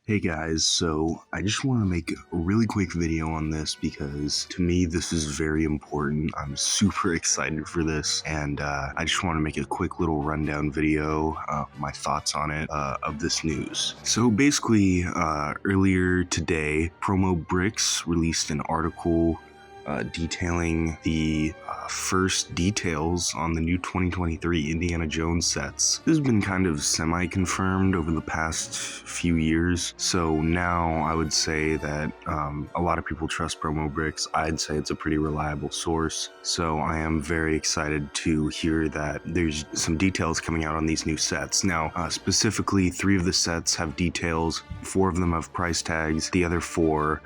Hey guys, so I just want to make a really quick video on this because to me this is very important. I'm super excited for this, and I just want to make a quick little rundown video, my thoughts on it, of this news. So basically, earlier today, Promo Bricks released an article detailing the first details on the new 2023 Indiana Jones sets. This has been kind of semi-confirmed over the past few years, so now I would say that a lot of people trust Promo Bricks. I'd say it's a pretty reliable source, so I am very excited to hear that there's some details coming out on these new sets. Now, specifically, 3 of the sets have details, 4 of them have price tags, the other 4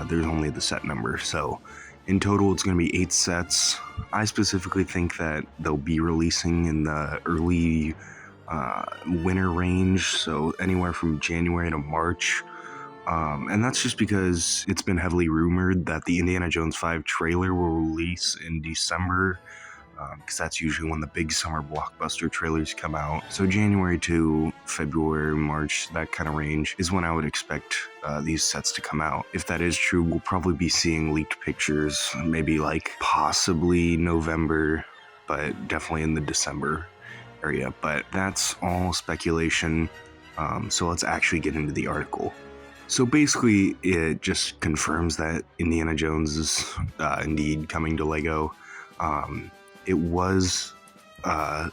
there's only the set number. So in total, it's going to be 8 sets. I specifically think that they'll be releasing in the early winter range, so anywhere from January to March. And that's just because it's been heavily rumored that the Indiana Jones 5 trailer will release in December, because that's usually when the big summer blockbuster trailers come out. So January to February, March, that kind of range is when I would expect these sets to come out. If that is true, we'll probably be seeing leaked pictures, maybe like possibly November, but definitely in the December area. But that's all speculation, so let's actually get into the article. So basically, it just confirms that Indiana Jones is indeed coming to LEGO. It was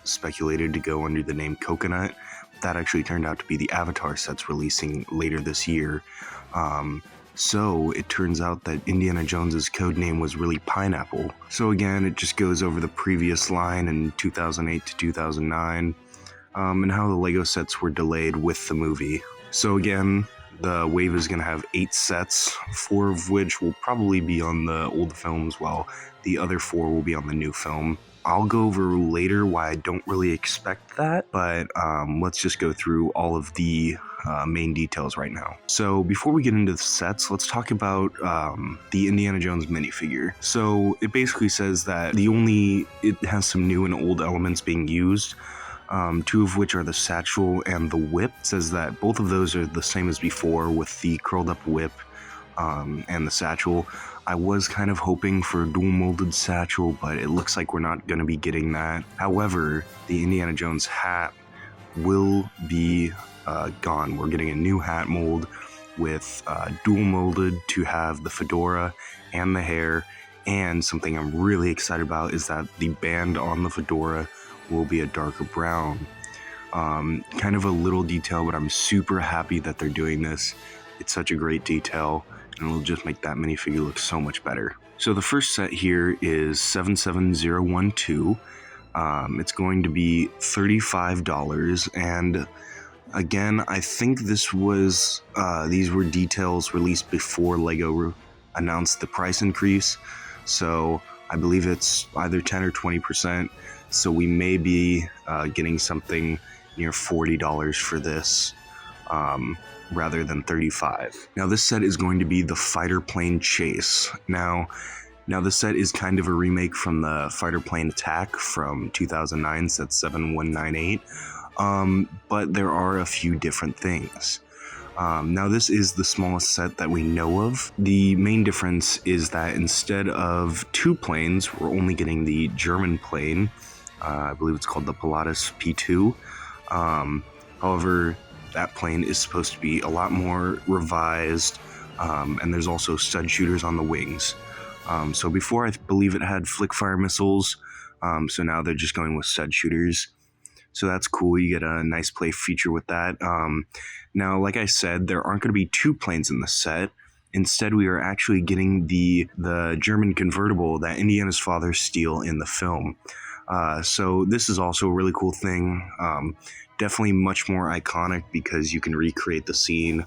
speculated to go under the name Coconut. That actually turned out to be the Avatar sets releasing later this year. So it turns out that Indiana Jones's code name was really Pineapple. So again, it just goes over the previous line in 2008 to 2009, and how the LEGO sets were delayed with the movie. So again, the wave is going to have 8 sets, 4 of which will probably be on the old films, while the other 4 will be on the new film. I'll go over later why I don't really expect that, but let's just go through all of the main details right now. So before we get into the sets, let's talk about the Indiana Jones minifigure. So it basically says that it has some new and old elements being used. 2 of which are the satchel and the whip. It says that both of those are the same as before, with the curled up whip and the satchel. I was kind of hoping for a dual molded satchel, but it looks like we're not going to be getting that. However, the Indiana Jones hat will be gone. We're getting a new hat mold with dual molded to have the fedora and the hair, and something I'm really excited about is that the band on the fedora will be a darker brown. Kind of a little detail, but I'm super happy that they're doing this. It's such a great detail, and it'll just make that minifigure look so much better. So the first set here is 77012. It's going to be $35, and again, I think these were details released before LEGO announced the price increase, so I believe it's either 10 or 20%. So we may be getting something near $40 for this, rather than $35. Now this set is going to be the Fighter Plane Chase. Now this set is kind of a remake from the Fighter Plane Attack from 2009, set 7198, but there are a few different things. Now this is the smallest set that we know of. The main difference is that instead of 2 planes, we're only getting the German plane. I believe it's called the Pilatus P2. However, that plane is supposed to be a lot more revised, and there's also stud shooters on the wings. So before, I believe it had flick fire missiles, so now they're just going with stud shooters. So that's cool. You get a nice play feature with that. Now, like I said, there aren't going to be 2 planes in the set. Instead, we are actually getting the German convertible that Indiana's father steal in the film. So this is also a really cool thing. Definitely much more iconic because you can recreate the scene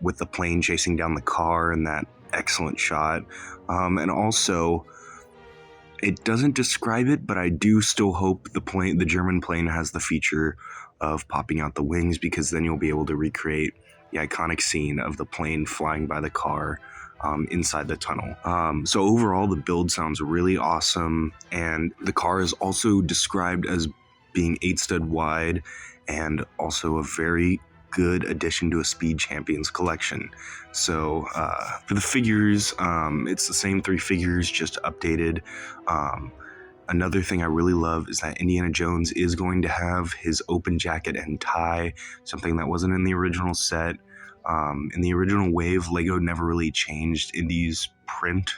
with the plane chasing down the car and that excellent shot. And also, it doesn't describe it, but I do still hope the German plane has the feature of popping out the wings, because then you'll be able to recreate the iconic scene of the plane flying by the car inside the tunnel. So overall, the build sounds really awesome, and the car is also described as being 8 stud wide and also a very good addition to a Speed Champions collection. So for the figures, it's the same 3 figures, just updated. Another thing I really love is that Indiana Jones is going to have his open jacket and tie, something that wasn't in the original set. In the original wave, LEGO never really changed Indy's print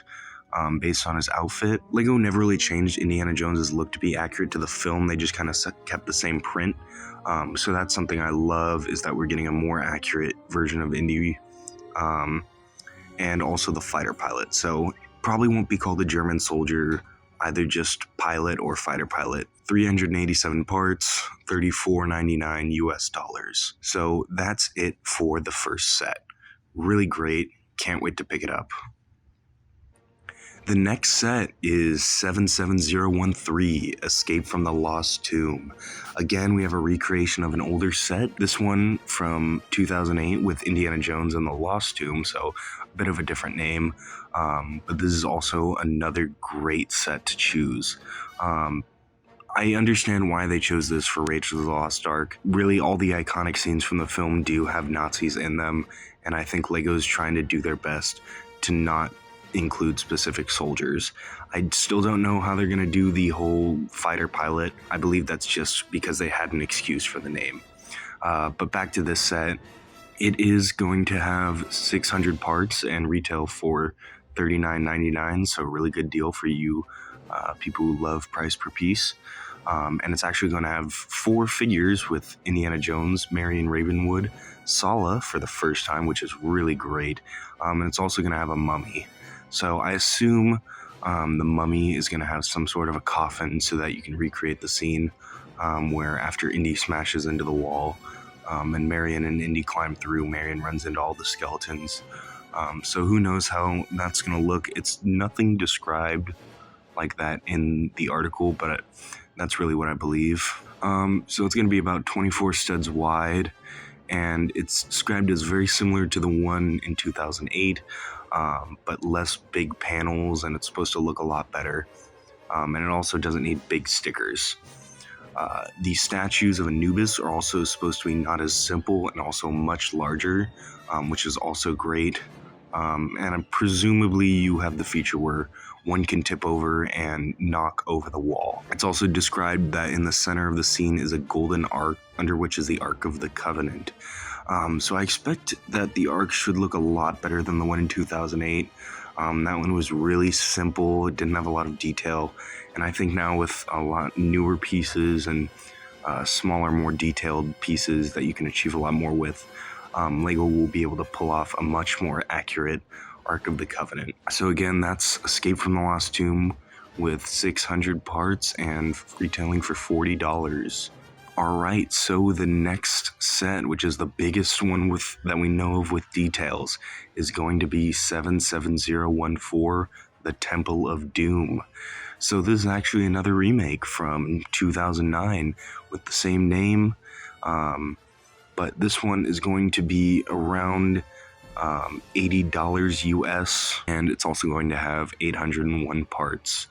based on his outfit. LEGO never really changed Indiana Jones's look to be accurate to the film. They just kind of kept the same print. So that's something I love, is that we're getting a more accurate version of Indy. And also the fighter pilot. So probably won't be called a German soldier, either just pilot or fighter pilot. 387 parts, $34.99 US. So that's it for the first set. Really great. Can't wait to pick it up. The next set is 77013, Escape from the Lost Tomb. Again, we have a recreation of an older set. This one from 2008 with Indiana Jones and the Lost Tomb, so a bit of a different name. But this is also another great set to choose. I understand why they chose this for Raiders of the Lost Ark. Really, all the iconic scenes from the film do have Nazis in them, and I think LEGO's trying to do their best to not include specific soldiers. I still don't know how they're going to do the whole fighter pilot. I believe that's just because they had an excuse for the name. But back to this set, it is going to have 600 parts and retail for $39.99, so a really good deal for you people who love price per piece. And it's actually going to have 4 figures with Indiana Jones, Marion Ravenwood, Sala for the first time, which is really great. And it's also going to have a mummy. So I assume the mummy is going to have some sort of a coffin so that you can recreate the scene where after Indy smashes into the wall and Marion and Indy climb through, Marion runs into all the skeletons. So who knows how that's going to look. It's nothing described like that in the article, but that's really what I believe. So it's going to be about 24 studs wide, and it's described as very similar to the one in 2008, but less big panels, and it's supposed to look a lot better. And it also doesn't need big stickers. The statues of Anubis are also supposed to be not as simple and also much larger, which is also great. And presumably you have the feature where one can tip over and knock over the wall. It's also described that in the center of the scene is a golden ark, under which is the Ark of the Covenant. So I expect that the ark should look a lot better than the one in 2008. That one was really simple, it didn't have a lot of detail, and I think now with a lot newer pieces and smaller, more detailed pieces that you can achieve a lot more with, LEGO will be able to pull off a much more accurate Ark of the Covenant. So again, that's Escape from the Lost Tomb with 600 parts and retailing for $40. Alright, so the next set, which is the biggest one that we know of with details, is going to be 77014, The Temple of Doom. So this is actually another remake from 2009 with the same name, but this one is going to be around $80 US, and it's also going to have 801 parts.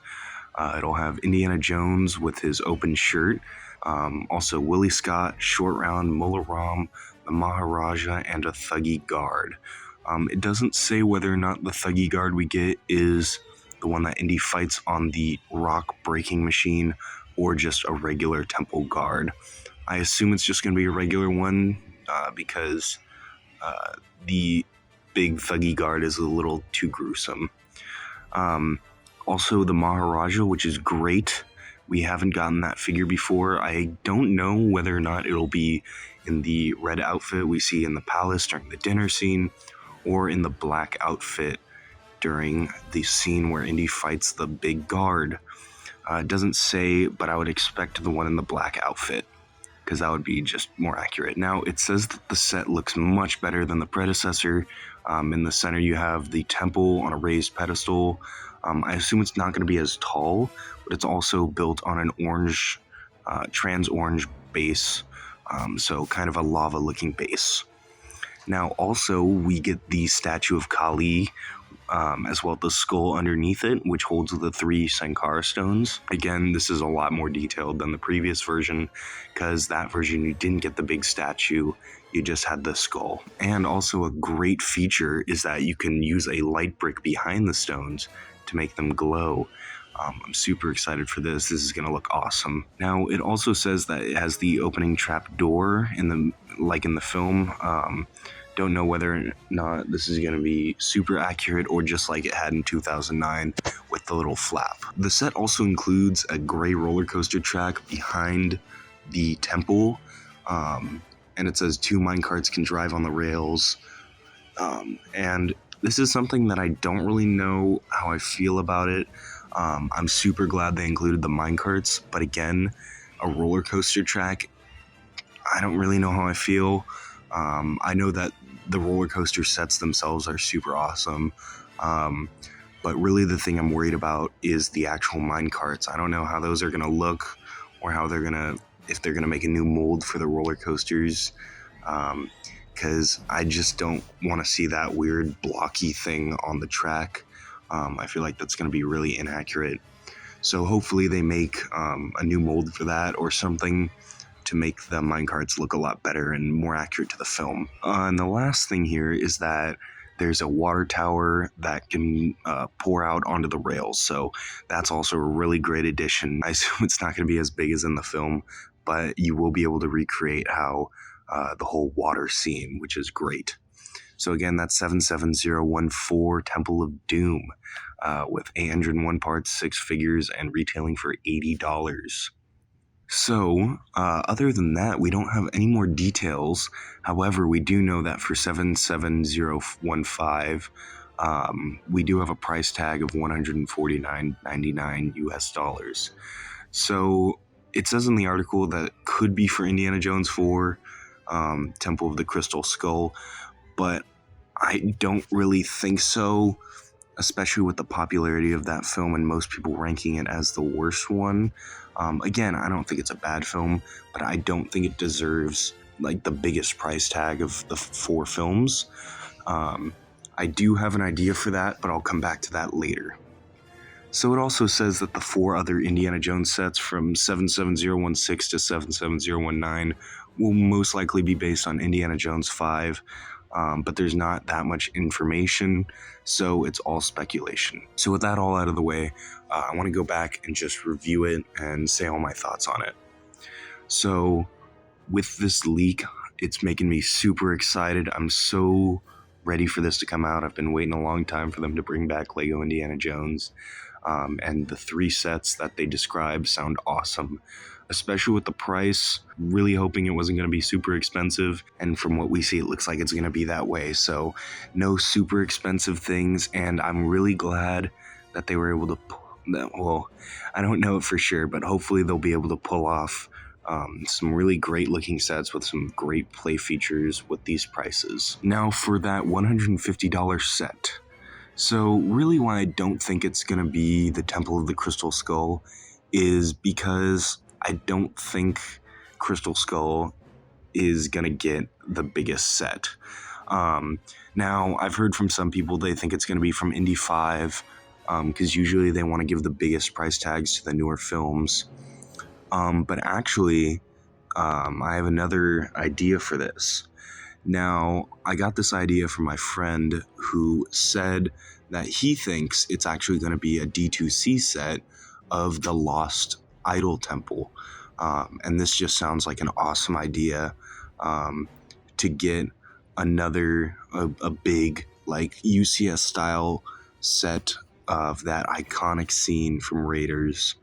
It'll have Indiana Jones with his open shirt, also Willie Scott, Short Round, Mullah Ram, the Maharaja, and a Thuggy Guard. It doesn't say whether or not the Thuggy Guard we get is the one that Indy fights on the rock breaking machine or just a regular temple guard. I assume it's just going to be a regular one because the big Thuggy Guard is a little too gruesome. Also the Maharaja, which is great. We haven't gotten that figure before. I don't know whether or not it'll be in the red outfit we see in the palace during the dinner scene, or in the black outfit during the scene where Indy fights the big guard. It doesn't say, but I would expect the one in the black outfit, because that would be just more accurate. Now, it says that the set looks much better than the predecessor. In the center, you have the temple on a raised pedestal. I assume it's not going to be as tall, but it's also built on an orange, trans-orange base, so kind of a lava-looking base. Now, also, we get the statue of Kali as well as the skull underneath it, which holds the 3 Sankara stones. Again, this is a lot more detailed than the previous version, because that version you didn't get the big statue, you just had the skull. And also a great feature is that you can use a light brick behind the stones to make them glow. I'm super excited for this. This is going to look awesome. Now, it also says that it has the opening trap door in the film. Don't know whether or not this is going to be super accurate or just like it had in 2009 with the little flap. The set also includes a gray roller coaster track behind the temple, and it says 2 minecarts can drive on the rails. And this is something that I don't really know how I feel about it. I'm super glad they included the minecarts, but again, a roller coaster track, I don't really know how I feel. I know that the roller coaster sets themselves are super awesome, but really the thing I'm worried about is the actual minecarts. I don't know how those are going to look, or how if they're going to make a new mold for the roller coasters, because I just don't want to see that weird blocky thing on the track. I feel like that's going to be really inaccurate. So hopefully they make a new mold for that or something to make the minecarts look a lot better and more accurate to the film. And the last thing here is that there's a water tower that can pour out onto the rails. So that's also a really great addition. I assume it's not going to be as big as in the film, but you will be able to recreate how the whole water scene, which is great. So again, that's 77014 Temple of Doom with 801 parts, 6 figures, and retailing for $80. So, other than that, we don't have any more details. However, we do know that for 77015, we do have a price tag of $149.99 US. So, it says in the article that it could be for Indiana Jones 4, Temple of the Crystal Skull, but I don't really think so, especially with the popularity of that film and most people ranking it as the worst one. Again, I don't think it's a bad film, but I don't think it deserves like the biggest price tag of the 4 films. I do have an idea for that, but I'll come back to that later. So it also says that the 4 other Indiana Jones sets from 77016 to 77019 will most likely be based on Indiana Jones 5, but there's not that much information, so it's all speculation. So with that all out of the way, I want to go back and just review it and say all my thoughts on it. So with this leak, it's making me super excited. I'm so ready for this to come out. I've been waiting a long time for them to bring back Lego Indiana Jones. And the 3 sets that they described sound awesome, especially with the price. Really hoping it wasn't going to be super expensive, and from what we see, it looks like it's going to be that way. So no super expensive things, and I'm really glad that they were able to well, I don't know it for sure, but hopefully they'll be able to pull off some really great looking sets with some great play features with these prices. Now for that $150 set. So really why I don't think it's going to be the Temple of the Crystal Skull is because I don't think Crystal Skull is going to get the biggest set. Now, I've heard from some people they think it's going to be from Indy 5, because usually they want to give the biggest price tags to the newer films. But actually, I have another idea for this. Now, I got this idea from my friend who said that he thinks it's actually going to be a D2C set of the Lost Idol Temple. And this just sounds like an awesome idea to get another, a big, like, UCS style set of that iconic scene from Raiders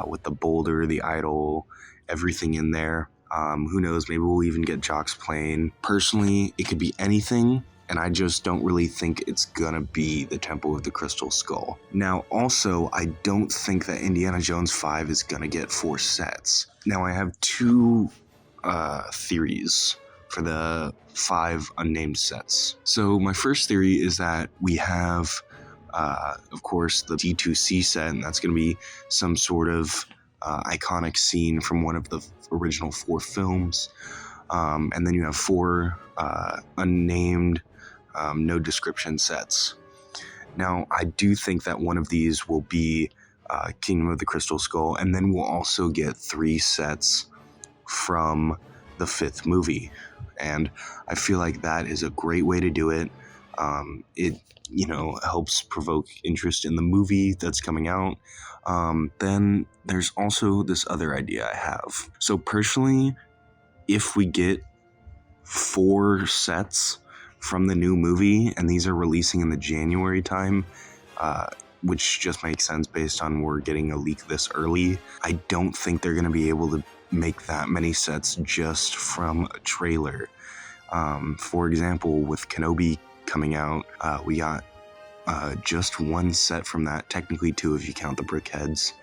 with the boulder, the idol, everything in there. Who knows, maybe we'll even get Jock's plane. Personally, it could be anything, and I just don't really think it's gonna be the Temple of the Crystal Skull. Now, also, I don't think that Indiana Jones 5 is gonna get 4 sets. Now, I have 2 theories for the 5 unnamed sets. So my first theory is that we have, of course, the D2C set, and that's gonna be some sort of iconic scene from one of the original 4 films. And then you have 4 unnamed, no description sets. Now, I do think that one of these will be Kingdom of the Crystal Skull, and then we'll also get 3 sets from the 5th movie. And I feel like that is a great way to do it. It helps provoke interest in the movie that's coming out. Then there's also this other idea I have. So personally, if we get 4 sets from the new movie, and these are releasing in the January time, which just makes sense based on we're getting a leak this early, I don't think they're going to be able to make that many sets just from a trailer. For example, with Kenobi coming out, we got just 1 set from that, technically 2 if you count the BrickHeads.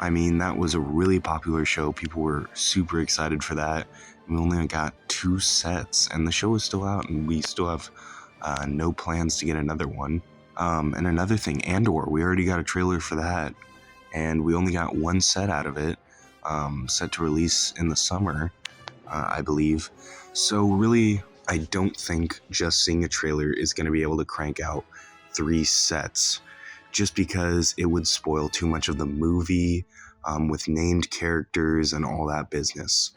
I mean, that was a really popular show. People were super excited for that. We only got 2 sets, and the show is still out, and we still have no plans to get another one. And another thing, Andor, we already got a trailer for that, and we only got 1 set out of it, set to release in the summer, I believe. So really, I don't think just seeing a trailer is going to be able to crank out 3 sets, just because it would spoil too much of the movie with named characters and all that business.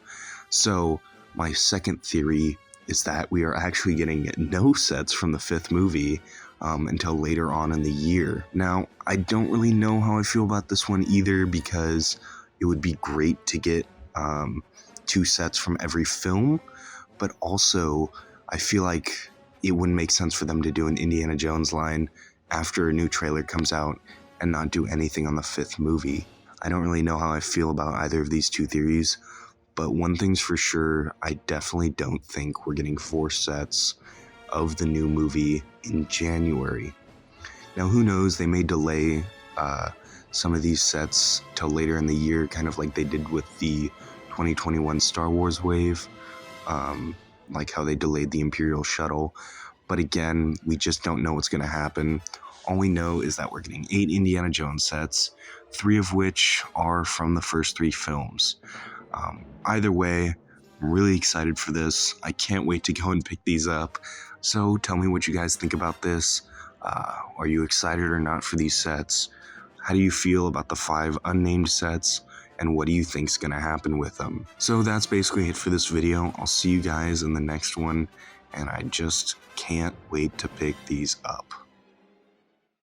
So my second theory is that we are actually getting no sets from the 5th movie until later on in the year. Now, I don't really know how I feel about this one either, because it would be great to get 2 sets from every film, but also I feel like it wouldn't make sense for them to do an Indiana Jones line after a new trailer comes out and not do anything on the 5th movie. I don't really know how I feel about either of these 2 theories, but one thing's for sure, I definitely don't think we're getting 4 sets of the new movie in January. Now, who knows, they may delay some of these sets till later in the year, kind of like they did with the 2021 Star Wars wave, like how they delayed the Imperial Shuttle. But again, we just don't know what's going to happen. All we know is that we're getting 8 Indiana Jones sets, 3 of which are from the first 3 films. Either way, I'm really excited for this. I can't wait to go and pick these up. So tell me what you guys think about this. Are you excited or not for these sets? How do you feel about the 5 unnamed sets? And what do you think's going to happen with them? So that's basically it for this video. I'll see you guys in the next one, and I just can't wait to pick these up.